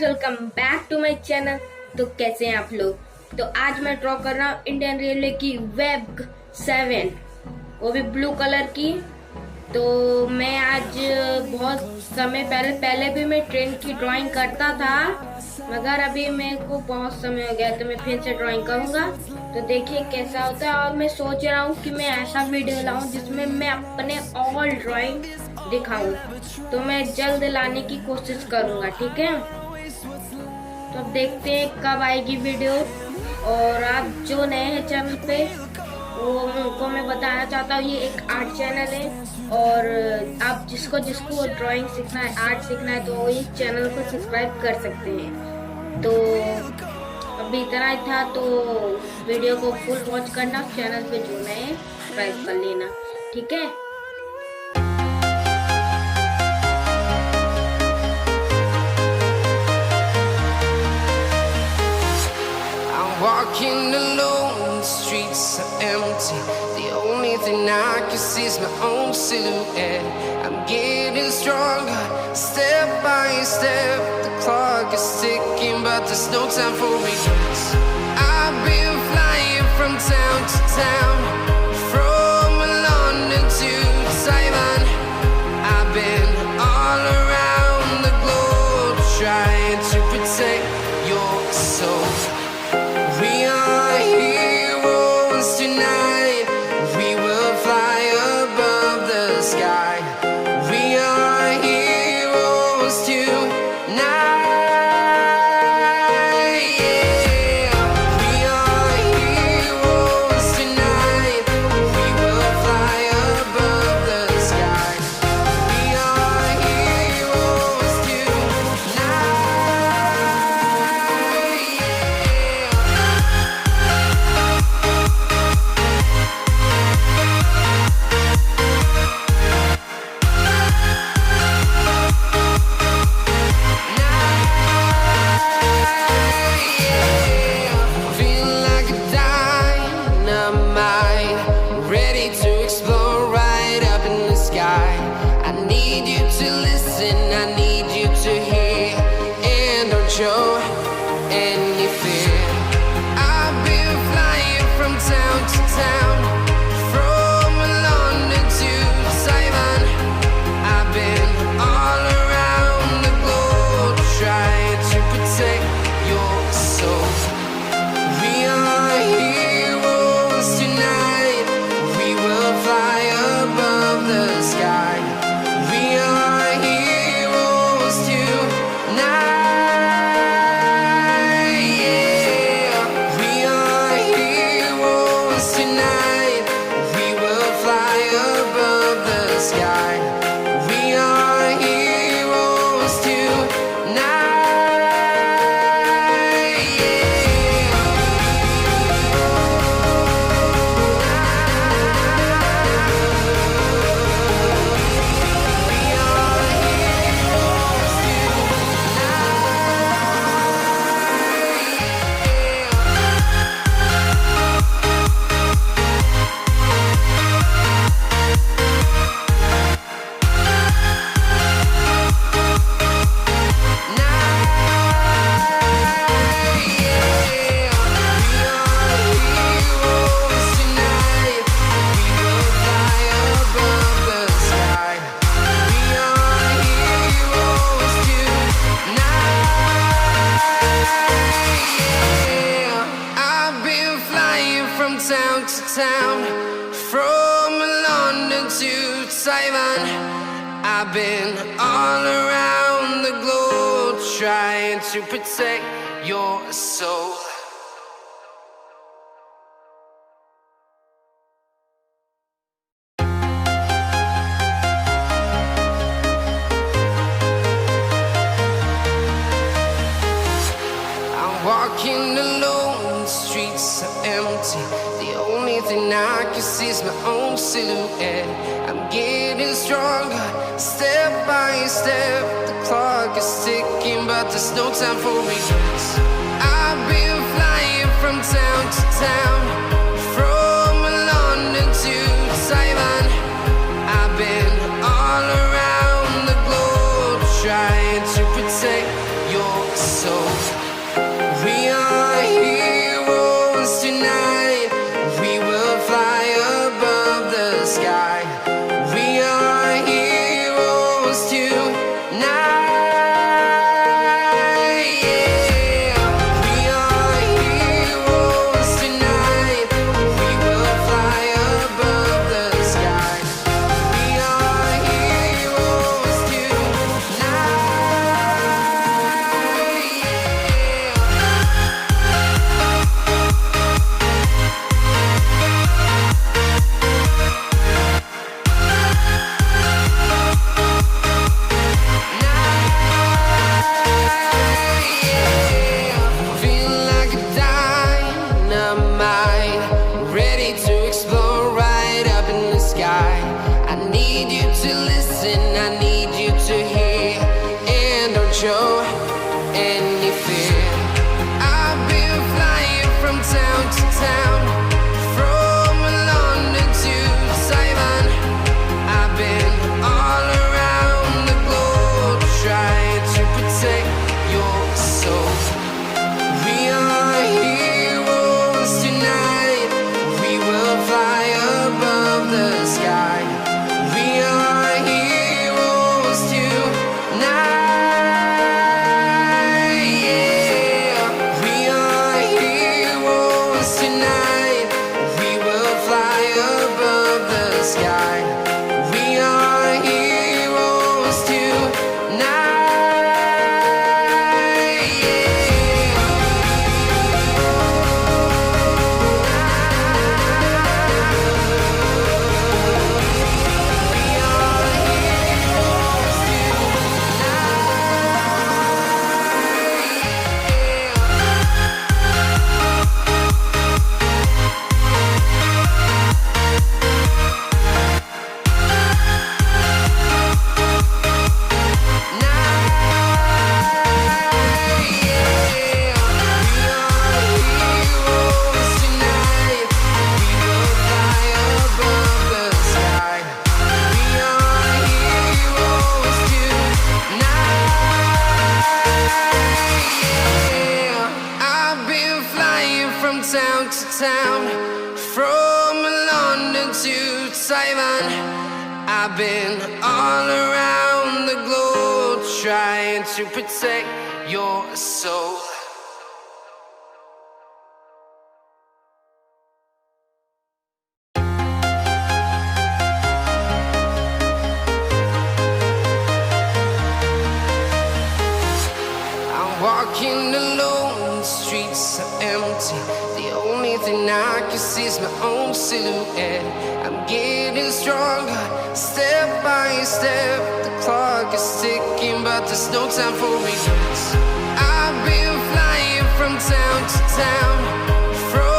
Welcome back to my channel. तो कैसे हैं आप लोग? तो आज मैं ड्रॉ कर रहा हूँ इंडियन रेलवे की वेब 7, वो भी ब्लू कलर की। तो मैं आज बहुत समय पहले भी मैं ट्रेन की ड्राइंग करता था, मगर अभी मेरे को बहुत समय हो गया तो मैं फिर से ड्राइंग करूंगा। तो देखिए कैसा होता है। और मैं सोच रहा हूँ कि मैं ऐसा वीडियो लाऊं जिसमें मैं अपने ऑल ड्राइंग दिखाऊं। तो मैं जल्द लाने की कोशिश करूंगा, ठीक है? तो अब देखते हैं कब आएगी वीडियो। और आप जो नए हैं चैनल पे, वो उनको मैं बताना चाहता हूँ ये एक आर्ट चैनल है। और आप जिसको ड्राइंग सीखना है, आर्ट सीखना है, तो वो इस चैनल को सब्सक्राइब कर सकते हैं। तो अभी इतना ही था, तो वीडियो को फुल वॉच करना, चैनल पे जो नए हैं सब्सक्राइब कर लेना, ठीक है? Walking alone, the streets are empty. The only thing I can see is my own silhouette. I'm getting stronger, step by step. The clock is ticking, but there's no time for regrets. I've been flying from town to town, from London to Taiwan. I've been all around the globe, trying to protect your soul. We are heroes tonight. We will fly above the sky. We are heroes tonight. Yeah. We are heroes tonight. We will fly above the sky. We are heroes tonight. Feel like a dynamite, ready to explore right up in the sky. I need you to listen, I need you to hear, and don't show any fear. I've been flying from town to town, from London to Taiwan. I've been all around the globe, trying to protect your soul. We are heroes tonight. We will fly above the sky. We are heroes tonight. Yeah. We are heroes tonight. We will fly above the sky. We are heroes tonight. Town to town, from London to Taiwan. I've been all around the globe, trying to protect your soul. I'm walking alone, the streets are empty. The only thing I can see is my own silhouette. I'm getting stronger, step by step. The clock is ticking, but there's no time for regrets. I've been flying from town to town, from London to Taiwan. I've been all around the globe, trying to protect your soul. We are heroes tonight. We will fly above the sky. We are heroes tonight. Yeah. We are heroes tonight. We will fly above the sky. We are heroes tonight. Feel like a dynamite, ready to explode right up in the sky. I need you to listen, I need you to hear, and don't show any fear. I've been flying from town to town, from London to Taiwan. I've been all around the globe trying to protect your soul. We are heroes tonight. We will fly above the sky. We are heroes tonight. Yeah. We are heroes tonight. We will fly above the sky. We are heroes tonight. I've been flying from town to town, from London to Taiwan. I've been all around the globe trying to protect your soul. I'm walking alone, the streets are empty. The only thing I can see is my own silhouette. I'm getting stronger, step by step. The clock is ticking, but there's no time for regret.